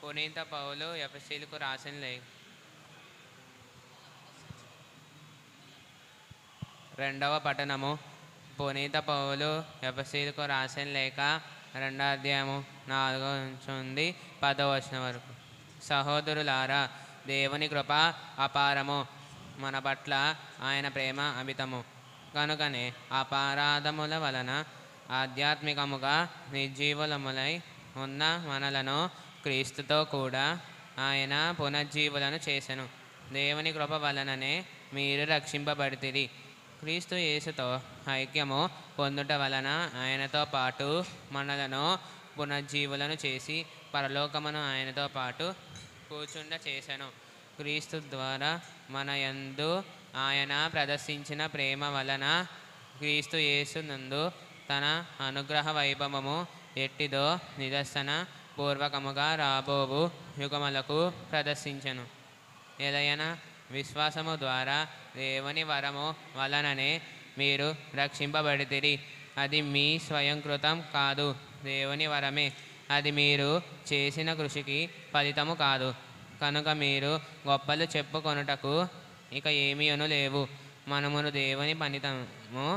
పునీత పౌలు ఎఫెసీయులకు రాసిన లేఖ రెండవ పట్టణము. పునీత పౌలు ఎఫెసీయులకు రాసిన లేఖ 2వ అధ్యాయము 4వ నుండి 10వ వచనం వరకు. సహోదరులారా, దేవుని కృప అపారము, మన పట్ల ఆయన ప్రేమ అమితము. కనుకనే అపరాధముల వలన ఆధ్యాత్మికముగా నిర్జీవులములై ఉన్న మనలను క్రీస్తుతో కూడా ఆయన పునర్జీవులను చేసెను. దేవుని కృప వలననే మీరు రక్షింపబడితిరి. క్రీస్తు యేసుతో ఐక్యము పొందుట వలన ఆయనతో పాటు మనలను పునర్జీవులను చేసి పరలోకమును ఆయనతో పాటు కూర్చుండ చేసెను. క్రీస్తు ద్వారా మన యందు ఆయన ప్రదర్శించిన ప్రేమ వలన క్రీస్తు యేసు నందు తన అనుగ్రహ వైభవము ఎట్టిదో నిదర్శన పూర్వకముగా రాబోవు యుగములకు ప్రదర్శించెను. ఏదైనా విశ్వాసము ద్వారా దేవుని వరము వలననే మీరు రక్షింపబడితిరి. అది మీ స్వయంకృతం కాదు, దేవుని వరమే. అది మీరు చేసిన కృషికి ఫలితము కాదు. కనుక మీరు గొప్పలు చెప్పుకొనుటకు ఇక ఏమీను లేవు. మనమును దేవుని పనితము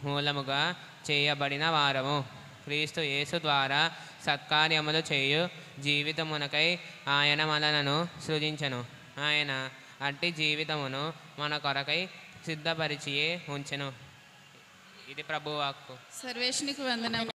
మూలముగా చేయబడిన వారము. క్రీస్తు యేసు ద్వారా సత్కార్యములు చేయు జీవితమునకై ఆయన మనలను సృజించెను. ఆయన అట్టి జీవితమును మన కొరకై సిద్ధపరిచియే ఉంచెను. ఇది ప్రభువాక్కు. సర్వేశ్వనికి వందనం.